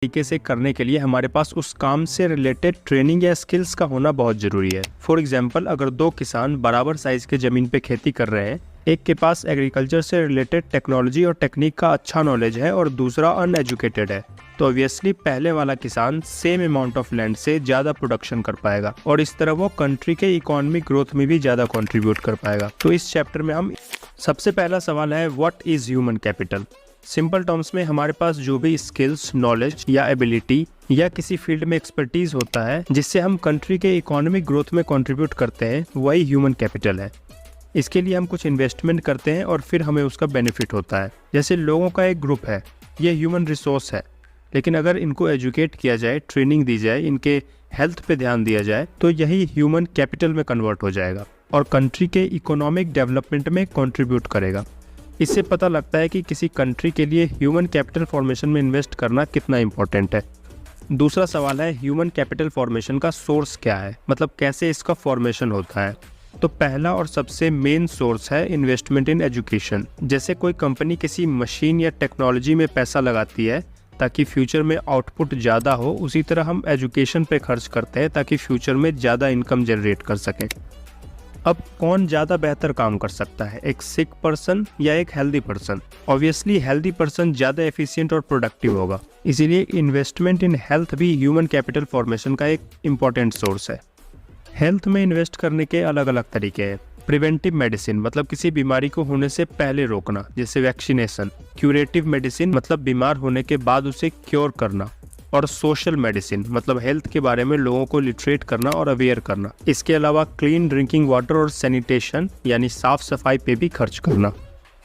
तरीके से करने के लिए हमारे पास उस काम से रिलेटेड ट्रेनिंग या स्किल्स का होना बहुत ज़रूरी है। फॉर एग्जांपल, अगर दो किसान बराबर साइज़ के ज़मीन पे खेती कर रहे हैं, एक के पास एग्रीकल्चर से रिलेटेड टेक्नोलॉजी और टेक्निक का अच्छा नॉलेज है और दूसरा अनएजुकेटेड है, तो ऑब्वियसली पहले वाला किसान सेम अमाउंट ऑफ लैंड से ज़्यादा प्रोडक्शन कर पाएगा और इस तरह वो कंट्री के इकोनॉमिक ग्रोथ में भी ज़्यादा कंट्रीब्यूट कर पाएगा। तो इस चैप्टर में हम सबसे पहला सवाल है, what is human capital. Simple terms में हमारे पास जो भी स्किल्स, नॉलेज या एबिलिटी या किसी फील्ड में एक्सपर्टीज होता है जिससे हम कंट्री के इकोनॉमिक ग्रोथ में कंट्रीब्यूट करते हैं, वही ह्यूमन कैपिटल है। इसके लिए हम कुछ इन्वेस्टमेंट करते हैं और फिर हमें उसका बेनिफिट होता है। जैसे लोगों का एक ग्रुप है, ये ह्यूमन रिसोर्स है, लेकिन अगर इनको एजुकेट किया जाए, ट्रेनिंग दी जाए, इनके हेल्थ पे ध्यान दिया जाए, तो यही ह्यूमन कैपिटल में कन्वर्ट हो जाएगा और कंट्री के इकोनॉमिक डेवलपमेंट में कंट्रीब्यूट करेगा। इससे पता लगता है कि किसी कंट्री के लिए ह्यूमन कैपिटल फॉर्मेशन में इन्वेस्ट करना कितना इम्पोर्टेंट है। दूसरा सवाल है, ह्यूमन कैपिटल फॉर्मेशन का सोर्स क्या है, मतलब कैसे इसका फॉर्मेशन होता है। तो पहला और सबसे मेन सोर्स है इन्वेस्टमेंट इन एजुकेशन। जैसे कोई कंपनी किसी मशीन या टेक्नोलॉजी में पैसा लगाती है ताकि फ्यूचर में आउटपुट ज़्यादा हो, उसी तरह हम एजुकेशन पे खर्च करते हैं ताकि फ्यूचर में ज़्यादा इनकम जनरेट कर सकें। अब कौन ज़्यादा बेहतर काम कर सकता है, एक सिक पर्सन या एक healthy person. Obviously healthy person ज़्यादा एफिशिएंट और प्रोडक्टिव होगा, इसीलिए इन्वेस्टमेंट इन हेल्थ भी ह्यूमन कैपिटल फॉर्मेशन का एक इम्पॉर्टेंट सोर्स है। हेल्थ में इन्वेस्ट करने के अलग अलग तरीके हैं। प्रिवेंटिव मेडिसिन मतलब किसी बीमारी को होने से पहले रोकना, जैसे वैक्सीनेशन। क्यूरेटिव मेडिसिन मतलब बीमार होने के बाद उसे क्योर करना। और सोशल मेडिसिन मतलब हेल्थ के बारे में लोगों को लिटरेट करना और अवेयर करना। इसके अलावा क्लीन ड्रिंकिंग वाटर और सैनिटेशन यानी साफ सफाई पे भी खर्च करना।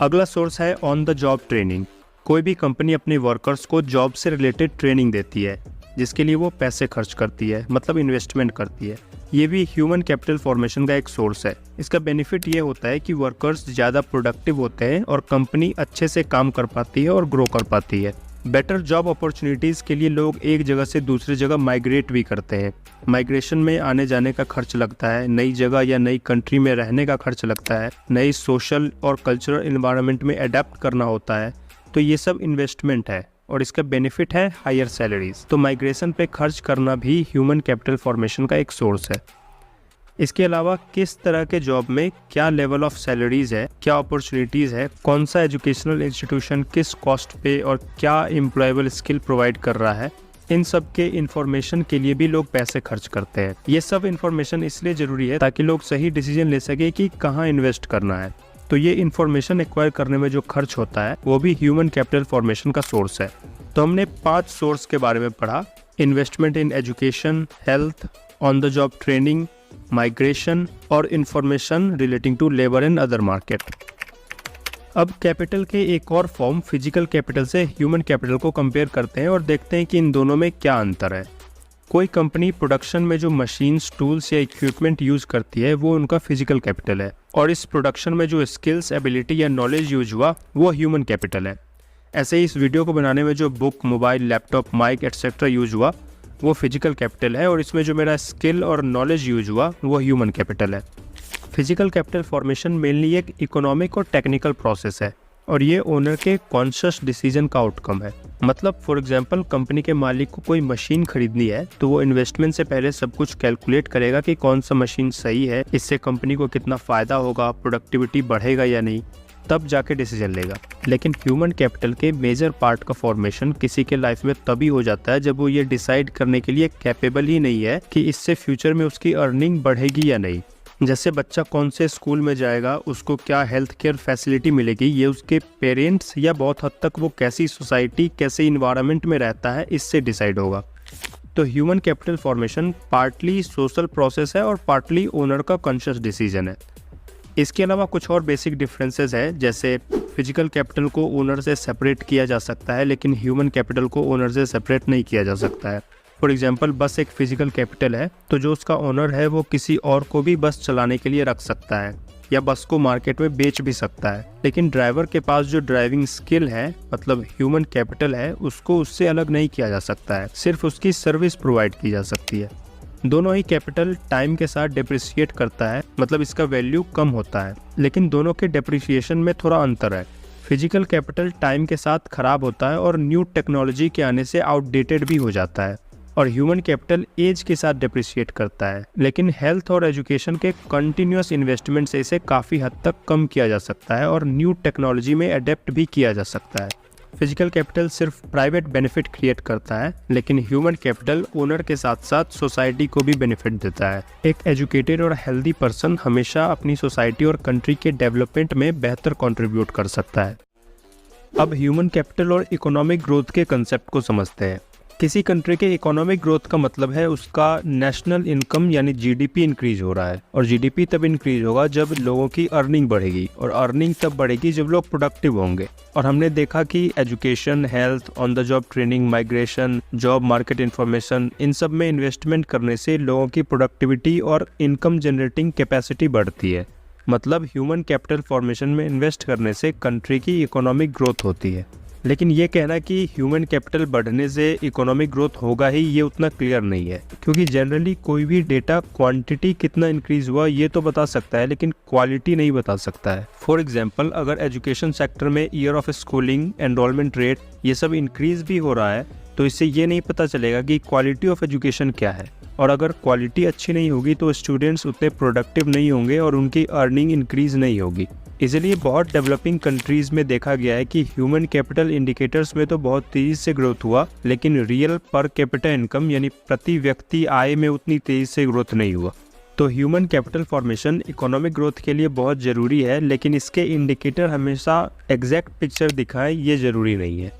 अगला सोर्स है ऑन द जॉब ट्रेनिंग। कोई भी कंपनी अपने वर्कर्स को जॉब से रिलेटेड ट्रेनिंग देती है जिसके लिए वो पैसे खर्च करती है, मतलब इन्वेस्टमेंट करती है। ये भी ह्यूमन कैपिटल फॉर्मेशन का एक सोर्स है। इसका बेनिफिट ये होता है कि वर्कर्स ज़्यादा प्रोडक्टिव होते हैं और कंपनी अच्छे से काम कर पाती है और ग्रो कर पाती है। बेटर जॉब अपॉर्चुनिटीज़ के लिए लोग एक जगह से दूसरी जगह माइग्रेट भी करते हैं। माइग्रेशन में आने जाने का खर्च लगता है, नई जगह या नई कंट्री में रहने का खर्च लगता है, नई सोशल और कल्चरल इन्वायरमेंट में अडेप्ट करना होता है। तो ये सब इन्वेस्टमेंट है और इसका बेनिफिट है हायर सैलरीज। तो माइग्रेशन पे खर्च करना भी ह्यूमन कैपिटल फॉर्मेशन का एक सोर्स है। इसके अलावा किस तरह के जॉब में क्या लेवल ऑफ सैलरीज है, क्या अपॉर्चुनिटीज़ है, कौन सा एजुकेशनल इंस्टीट्यूशन किस कॉस्ट पे और क्या एम्प्लॉयबल स्किल प्रोवाइड कर रहा है, इन सब के इन्फॉर्मेशन के लिए भी लोग पैसे खर्च करते हैं। ये सब इन्फॉर्मेशन इसलिए ज़रूरी है ताकि लोग सही डिसीजन ले सके कि कहाँ इन्वेस्ट करना है। तो ये इन्फॉर्मेशन एक्वायर करने में जो खर्च होता है वो भी ह्यूमन कैपिटल फॉर्मेशन का सोर्स है। तो हमने 5 सोर्स के बारे में पढ़ा, investment in education, health, on the job training, migration और information relating to labour and other market. अब कैपिटल के एक और फॉर्म फिजिकल कैपिटल से ह्यूमन कैपिटल को कंपेयर करते हैं और देखते हैं कि इन दोनों में क्या अंतर है। कोई कंपनी प्रोडक्शन में जो मशीन्स, टूल्स या इक्विपमेंट यूज करती है वो उनका फिजिकल कैपिटल है और इस प्रोडक्शन में जो स्किल्स, एबिलिटी या नॉलेज यूज हुआ वो ह्यूमन कैपिटल है। ऐसे ही इस वीडियो को बनाने में जो book, mobile, laptop, mic etcetera use हुआ वो फिजिकल कैपिटल है और इसमें जो मेरा स्किल और नॉलेज यूज हुआ वो ह्यूमन कैपिटल है। फिजिकल कैपिटल फॉर्मेशन मेनली एक इकोनॉमिक और टेक्निकल प्रोसेस है और ये ओनर के कॉन्शियस डिसीजन का आउटकम है। मतलब फॉर एग्जांपल, कंपनी के मालिक को कोई मशीन खरीदनी है तो वो इन्वेस्टमेंट से पहले सब कुछ कैलकुलेट करेगा कि कौन सा मशीन सही है, इससे कंपनी को कितना फ़ायदा होगा, प्रोडक्टिविटी बढ़ेगा या नहीं, तब जाके डिसीजन लेगा। लेकिन ह्यूमन कैपिटल के मेजर पार्ट का फॉर्मेशन किसी के लाइफ में तभी हो जाता है जब वो ये डिसाइड करने के लिए कैपेबल ही नहीं है कि इससे फ्यूचर में उसकी अर्निंग बढ़ेगी या नहीं। जैसे बच्चा कौन से स्कूल में जाएगा, उसको क्या हेल्थ केयर फैसिलिटी मिलेगी, ये उसके पेरेंट्स या बहुत हद तक वो कैसी सोसाइटी, कैसे इन्वायरमेंट में रहता है, इससे डिसाइड होगा। तो human capital formation partly social process है और पार्टली ओनर का कॉन्शियस डिसीजन है। इसके अलावा कुछ और बेसिक डिफरेंसेस है, जैसे फिजिकल कैपिटल को ओनर से सेपरेट किया जा सकता है लेकिन ह्यूमन कैपिटल को ओनर से सेपरेट नहीं किया जा सकता है। फॉर एग्जांपल, बस एक फिजिकल कैपिटल है तो जो उसका ओनर है वो किसी और को भी बस चलाने के लिए रख सकता है या बस को मार्केट में बेच भी सकता है। लेकिन ड्राइवर के पास जो ड्राइविंग स्किल है, मतलब ह्यूमन कैपिटल है, उसको उससे अलग नहीं किया जा सकता है, सिर्फ उसकी सर्विस प्रोवाइड की जा सकती है। दोनों ही कैपिटल टाइम के साथ डिप्रिशिएट करता है, मतलब इसका वैल्यू कम होता है, लेकिन दोनों के डिप्रिशिएशन में थोड़ा अंतर है। फिजिकल कैपिटल टाइम के साथ खराब होता है और न्यू टेक्नोलॉजी के आने से आउटडेटेड भी हो जाता है, और ह्यूमन कैपिटल एज के साथ डिप्रिशिएट करता है। लेकिन हेल्थ और एजुकेशन के कंटिन्यूअस इन्वेस्टमेंट से इसे काफ़ी हद तक कम किया जा सकता है और न्यू टेक्नोलॉजी में अडेप्ट भी किया जा सकता है। फिजिकल कैपिटल सिर्फ प्राइवेट बेनिफिट क्रिएट करता है, लेकिन ह्यूमन कैपिटल ओनर के साथ साथ सोसाइटी को भी बेनिफिट देता है। एक एजुकेटेड और हेल्दी पर्सन हमेशा अपनी सोसाइटी और कंट्री के डेवलपमेंट में बेहतर कंट्रीब्यूट कर सकता है। अब ह्यूमन कैपिटल और इकोनॉमिक ग्रोथ के कंसेप्ट को समझते हैं। किसी कंट्री के इकोनॉमिक ग्रोथ का मतलब है उसका नेशनल इनकम यानी जीडीपी इंक्रीज हो रहा है, और जीडीपी तब इंक्रीज होगा जब लोगों की अर्निंग बढ़ेगी, और अर्निंग तब बढ़ेगी जब लोग प्रोडक्टिव होंगे। और हमने देखा कि education, health, on the job training, migration, job market information, इन सब में इन्वेस्टमेंट करने से लोगों की प्रोडक्टिविटी और इनकम जनरेटिंग कैपेसिटी बढ़ती है। मतलब ह्यूमन कैपिटल फॉर्मेशन में इन्वेस्ट करने से कंट्री की इकोनॉमिक ग्रोथ होती है। लेकिन ये कहना कि ह्यूमन कैपिटल बढ़ने से इकोनॉमिक ग्रोथ होगा ही, ये उतना क्लियर नहीं है, क्योंकि जनरली कोई भी डेटा क्वांटिटी कितना इंक्रीज हुआ ये तो बता सकता है, लेकिन क्वालिटी नहीं बता सकता है। फॉर एग्जांपल, अगर एजुकेशन सेक्टर में year of schooling, enrolment rate ये सब इंक्रीज भी हो रहा है, तो इससे ये नहीं पता चलेगा कि क्वालिटी ऑफ एजुकेशन क्या है। और अगर क्वालिटी अच्छी नहीं होगी तो स्टूडेंट्स उतने प्रोडक्टिव नहीं होंगे और उनकी अर्निंग इंक्रीज नहीं होगी। इसलिए बहुत डेवलपिंग कंट्रीज में देखा गया है कि ह्यूमन कैपिटल इंडिकेटर्स में तो बहुत तेजी से ग्रोथ हुआ, लेकिन रियल पर कैपिटा इनकम यानी प्रति व्यक्ति आय में उतनी तेजी से ग्रोथ नहीं हुआ। तो human capital formation economic growth के लिए बहुत ज़रूरी है, लेकिन इसके इंडिकेटर हमेशा एग्जैक्ट पिक्चर दिखाएं ये ज़रूरी नहीं है।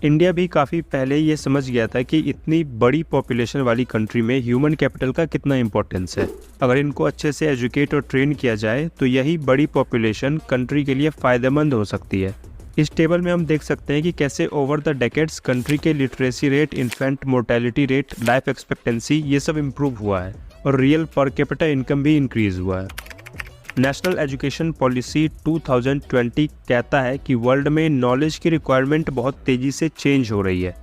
इंडिया भी काफ़ी पहले ये समझ गया था कि इतनी बड़ी पॉपुलेशन वाली कंट्री में ह्यूमन कैपिटल का कितना इंपॉर्टेंस है। अगर इनको अच्छे से एजुकेट और ट्रेन किया जाए तो यही बड़ी पॉपुलेशन कंट्री के लिए फ़ायदेमंद हो सकती है। इस टेबल में हम देख सकते हैं कि कैसे ओवर द डेकेड्स कंट्री के literacy rate, infant mortality rate, life expectancy ये सब इम्प्रूव हुआ है, और रियल पर कैपिटा इनकम भी इंक्रीज़ हुआ है। नेशनल एजुकेशन पॉलिसी 2020 कहता है कि वर्ल्ड में नॉलेज की रिक्वायरमेंट बहुत तेज़ी से चेंज हो रही है।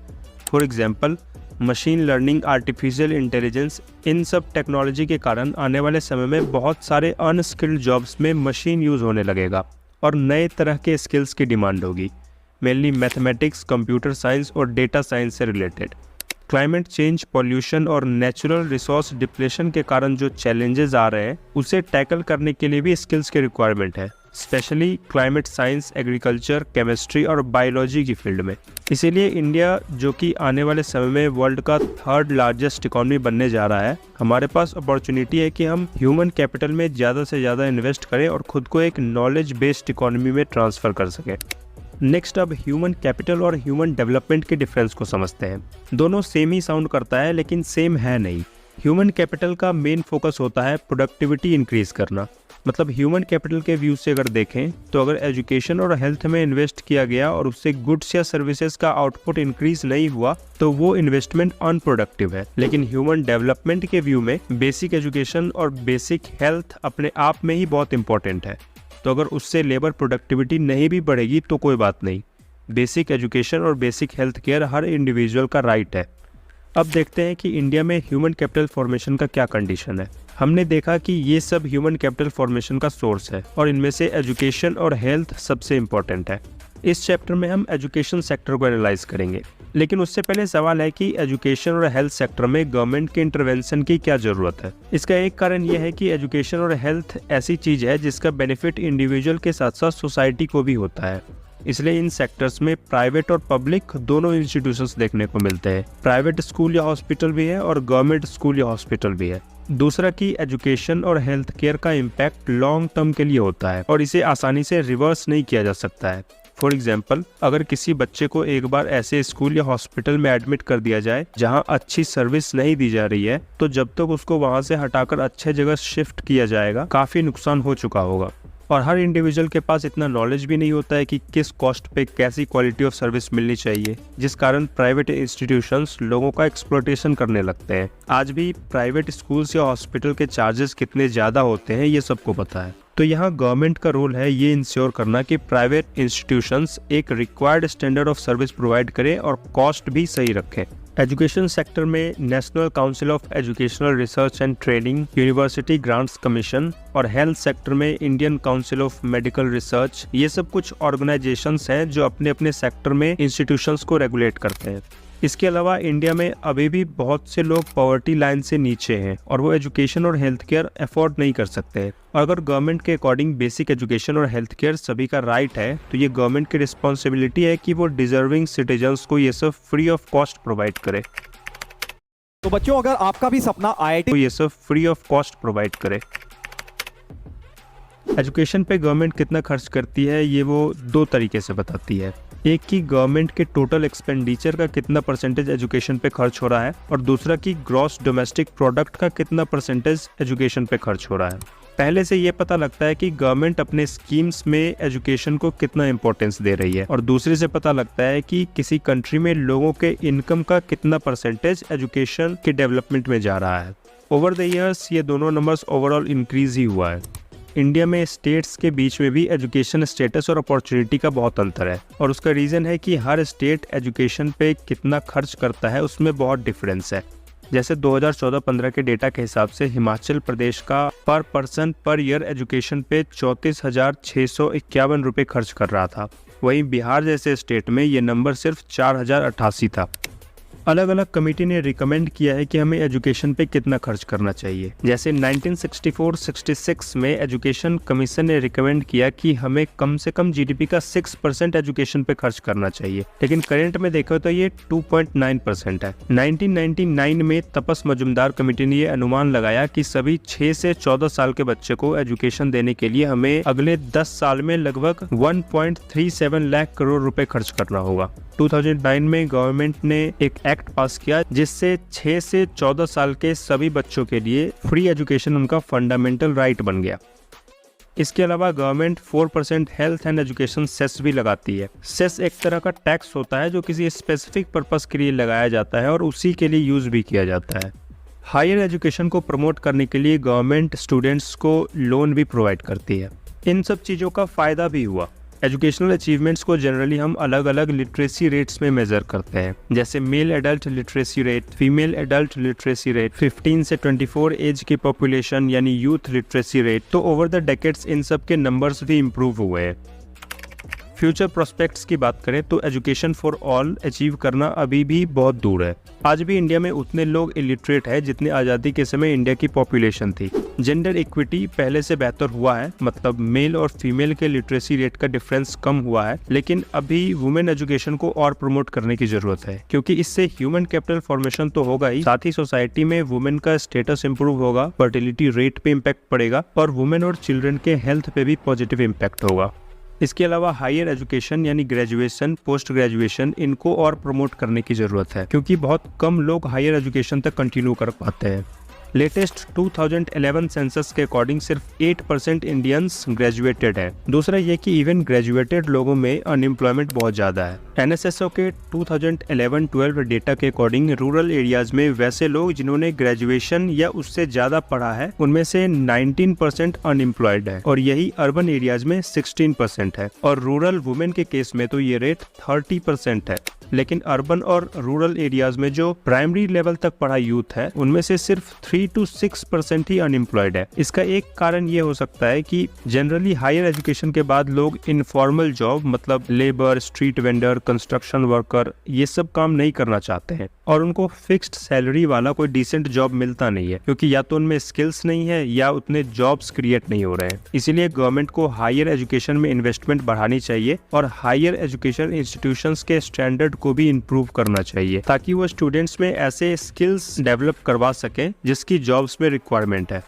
For example, machine learning, artificial intelligence, इन सब टेक्नोलॉजी के कारण आने वाले समय में बहुत सारे अनस्किल्ड जॉब्स में मशीन यूज़ होने लगेगा और नए तरह के स्किल्स की डिमांड होगी, मेनली मैथमेटिक्स, कंप्यूटर साइंस और डेटा साइंस से रिलेटेड। क्लाइमेट चेंज, पॉल्यूशन और नेचुरल रिसोर्स डिप्लेशन के कारण जो चैलेंजेस आ रहे हैं उसे टैकल करने के लिए भी स्किल्स की रिक्वायरमेंट है, specially climate science, agriculture, chemistry और बायोलॉजी की फील्ड में। इसीलिए इंडिया, जो कि आने वाले समय में वर्ल्ड का 3rd लार्जेस्ट इकॉनमी बनने जा रहा है, हमारे पास अपॉर्चुनिटी है कि हम ह्यूमन कैपिटल में ज़्यादा से ज़्यादा इन्वेस्ट करें और खुद को एक नॉलेज बेस्ड इकॉनमी में ट्रांसफ़र कर सकें। नेक्स्ट, अब ह्यूमन कैपिटल और ह्यूमन डेवलपमेंट के डिफरेंस को समझते हैं। दोनों सेम ही साउंड करता है, लेकिन सेम है नहीं। ह्यूमन कैपिटल का मेन फोकस होता है प्रोडक्टिविटी इंक्रीज करना। मतलब ह्यूमन कैपिटल के व्यू से अगर देखें तो अगर एजुकेशन और हेल्थ में इन्वेस्ट किया गया और उससे गुड्स या सर्विसेज का आउटपुट इंक्रीज नहीं हुआ तो वो इन्वेस्टमेंट अनप्रोडक्टिव है। लेकिन ह्यूमन डेवलपमेंट के व्यू में बेसिक एजुकेशन और बेसिक हेल्थ अपने आप में ही बहुत इंपॉर्टेंट है। तो अगर उससे लेबर प्रोडक्टिविटी नहीं भी बढ़ेगी तो कोई बात नहीं, बेसिक एजुकेशन और बेसिक हेल्थ केयर हर इंडिविजुअल का राइट है। अब देखते हैं कि इंडिया में ह्यूमन कैपिटल फॉर्मेशन का क्या कंडीशन है। हमने देखा कि ये सब ह्यूमन कैपिटल फॉर्मेशन का सोर्स है और इनमें से एजुकेशन और हेल्थ सबसे इम्पोर्टेंट है। इस चैप्टर में हम एजुकेशन सेक्टर को एनालाइज करेंगे, लेकिन उससे पहले सवाल है कि एजुकेशन और हेल्थ सेक्टर में गवर्नमेंट के इंटरवेंशन की क्या ज़रूरत है। इसका एक कारण यह है कि एजुकेशन और हेल्थ ऐसी चीज़ है जिसका बेनिफिट इंडिविजुअल के साथ साथ सोसाइटी को भी होता है। इसलिए इन सेक्टर्स में प्राइवेट और पब्लिक दोनों इंस्टीट्यूशंस देखने को मिलते हैं। प्राइवेट स्कूल या हॉस्पिटल भी है और गवर्नमेंट स्कूल या हॉस्पिटल भी है। दूसरा कि एजुकेशन और हेल्थ केयर का इम्पैक्ट लॉन्ग टर्म के लिए होता है और इसे आसानी से रिवर्स नहीं किया जा सकता है। फॉर एग्जाम्पल, अगर किसी बच्चे को एक बार ऐसे स्कूल या हॉस्पिटल में एडमिट कर दिया जाए जहां अच्छी सर्विस नहीं दी जा रही है, तो जब तक उसको वहां से हटाकर अच्छे जगह शिफ्ट किया जाएगा काफ़ी नुकसान हो चुका होगा। और हर इंडिविजुअल के पास इतना नॉलेज भी नहीं होता है कि किस कॉस्ट पे कैसी क्वालिटी ऑफ सर्विस मिलनी चाहिए, जिस कारण प्राइवेट इंस्टीट्यूशंस लोगों का एक्सप्लॉयटेशन करने लगते हैं। आज भी प्राइवेट स्कूल्स या हॉस्पिटल के चार्जेस कितने ज़्यादा होते हैं ये सबको पता है। तो यहाँ गवर्नमेंट का रोल है ये इंश्योर करना कि प्राइवेट इंस्टीट्यूशंस एक required standard of service provide करें और कॉस्ट भी सही रखें, एजुकेशन सेक्टर में national council of educational research and training, university grants commission और हेल्थ सेक्टर में Indian council of medical research, ये सब कुछ ऑर्गेनाइजेशंस हैं जो अपने अपने सेक्टर में इंस्टीट्यूशंस को रेगुलेट करते हैं। इसके अलावा इंडिया में अभी भी बहुत से लोग पॉवर्टी लाइन से नीचे हैं और वो एजुकेशन और हेल्थ केयर अफोर्ड नहीं कर सकते हैं। और अगर गवर्नमेंट के अकॉर्डिंग बेसिक एजुकेशन और हेल्थ केयर सभी का राइट है, तो ये गवर्नमेंट की रिस्पॉन्सिबिलिटी है कि वो डिजर्विंग सिटीजन्स को ये सब फ्री ऑफ कॉस्ट प्रोवाइड करे। तो बच्चों, अगर आपका भी सपना IIT, तो ये सब फ्री ऑफ कॉस्ट प्रोवाइड करे। एजुकेशन पे गवर्नमेंट कितना खर्च करती है ये वो दो तरीके से बताती है। एक की गवर्नमेंट के टोटल एक्सपेंडिचर का कितना परसेंटेज एजुकेशन पे खर्च हो रहा है और दूसरा की ग्रॉस डोमेस्टिक प्रोडक्ट का कितना परसेंटेज एजुकेशन पे खर्च हो रहा है। पहले से ये पता लगता है कि गवर्नमेंट अपने स्कीम्स में एजुकेशन को कितना इंपॉर्टेंस दे रही है और दूसरे से पता लगता है कि किसी कंट्री में लोगों के इनकम का कितना परसेंटेज एजुकेशन के डेवलपमेंट में जा रहा है। ओवर द ईयर्स ये दोनों नंबर्स ओवरऑल इंक्रीज ही हुआ है। इंडिया में स्टेट्स के बीच में भी एजुकेशन स्टेटस और अपॉर्चुनिटी का बहुत अंतर है और उसका रीज़न है कि हर स्टेट एजुकेशन पे कितना खर्च करता है उसमें बहुत डिफरेंस है। जैसे 2014-15 के डेटा के हिसाब से हिमाचल प्रदेश का पर पर्सन पर ईयर एजुकेशन पे 34,651 रुपये खर्च कर रहा था। वहीं बिहार जैसे स्टेट में ये नंबर सिर्फ 4,088 था। अलग अलग कमेटी ने रिकमेंड किया है कि हमें एजुकेशन पे कितना खर्च करना चाहिए। जैसे 1964-66 में एजुकेशन कमीशन ने रिकमेंड किया कि हमें कम से कम GDP का 6% एजुकेशन पे खर्च करना चाहिए, लेकिन करंट में देखो तो ये 2.9% है। 1999 में तपस मजुमदार कमेटी ने ये अनुमान लगाया कि सभी 6 से 14 साल के बच्चे को एजुकेशन देने के लिए हमें अगले 10 साल में लगभग 1.37 लाख करोड़ रुपए खर्च करना होगा। 2009 में गवर्नमेंट ने एक एक्ट पास किया जिससे 6 से 14 साल के सभी बच्चों के लिए फ्री एजुकेशन उनका फंडामेंटल राइट बन गया। इसके अलावा government 4% health and education cess भी लगाती है। सेस एक तरह का टैक्स होता है जो किसी स्पेसिफिक पर्पस के लिए लगाया जाता है और उसी के लिए यूज भी किया जाता है। हायर एजुकेशन को प्रमोट करने के लिए गवर्नमेंट स्टूडेंट्स को लोन भी प्रोवाइड करती है। इन सब चीज़ों का फ़ायदा भी हुआ। एजुकेशनल अचीवमेंट्स को जनरली हम अलग अलग लिटरेसी रेट्स में मेजर करते हैं, जैसे male adult literacy rate, female adult literacy rate, 15 से 24 एज की पॉपुलेशन यानी यूथ लिटरेसी रेट। तो ओवर द डेकेड्स इन सब के नंबर्स भी इम्प्रूव हुए हैं। फ्यूचर प्रोस्पेक्ट्स की बात करें तो एजुकेशन फॉर ऑल अचीव करना अभी भी बहुत दूर है। आज भी इंडिया में उतने लोग इलिटरेट है जितनी आज़ादी के समय इंडिया की पॉपुलेशन थी। जेंडर इक्विटी पहले से बेहतर हुआ है, मतलब मेल और फीमेल के लिटरेसी रेट का डिफरेंस कम हुआ है, लेकिन अभी वुमेन एजुकेशन को और प्रमोट करने की जरूरत है, क्योंकि इससे ह्यूमन कैपिटल फॉर्मेशन तो होगा ही, साथ ही सोसाइटी में वुमेन का स्टेटस इंप्रूव होगा, फर्टिलिटी रेट पे इम्पैक्ट पड़ेगा और वुमेन और चिल्ड्रन के हेल्थ पे भी पॉजिटिव इम्पैक्ट होगा। इसके अलावा हायर एजुकेशन यानी ग्रेजुएशन, पोस्ट ग्रेजुएशन, इनको और प्रमोट करने की ज़रूरत है, क्योंकि बहुत कम लोग हायर एजुकेशन तक कंटिन्यू कर पाते हैं। लेटेस्ट 2011 सेंसस के अकॉर्डिंग सिर्फ 8% इंडियंस ग्रेजुएटेड है। दूसरा ये कि इवन ग्रेजुएटेड लोगों में अनएम्प्लॉयमेंट बहुत ज़्यादा है। NSSO के 2011-12 डेटा के अकॉर्डिंग रूरल एरियाज में वैसे लोग जिन्होंने ग्रेजुएशन या उससे ज़्यादा पढ़ा है उनमें से 19% अनएम्प्लॉयड है और यही अर्बन एरियाज में 16% है और रूरल वुमेन के केस में तो ये रेट 30% है। लेकिन अर्बन और रूरल एरियाज में जो प्राइमरी लेवल तक पढ़ा यूथ है उनमें से सिर्फ 3 to 6% ही अनएम्प्लॉयड है। इसका एक कारण ये हो सकता है कि जनरली हायर एजुकेशन के बाद लोग इनफॉर्मल जॉब, मतलब labour, street vendor, construction worker, ये सब काम नहीं करना चाहते हैं और उनको फिक्स्ड सैलरी वाला कोई डिसेंट जॉब मिलता नहीं है, क्योंकि या तो उनमें स्किल्स नहीं है या उतने जॉब्स क्रिएट नहीं हो रहे हैं। इसीलिए गवर्नमेंट को हायर एजुकेशन में इन्वेस्टमेंट बढ़ानी चाहिए और हायर एजुकेशन इंस्टीट्यूशंस के स्टैंडर्ड को भी इम्प्रूव करना चाहिए, ताकि वो स्टूडेंट्स में ऐसे स्किल्स डेवलप करवा सकें जिसकी जॉब्स में रिक्वायरमेंट है।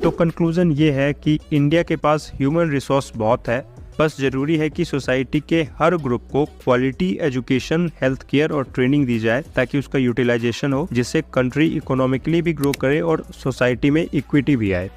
तो कंक्लूजन ये है कि इंडिया के पास ह्यूमन रिसोर्स बहुत है, बस जरूरी है कि सोसाइटी के हर ग्रुप को क्वालिटी एजुकेशन, हेल्थ केयर और ट्रेनिंग दी जाए ताकि उसका यूटिलाइजेशन हो, जिससे कंट्री इकोनॉमिकली भी ग्रो करे और सोसाइटी में इक्विटी भी आए।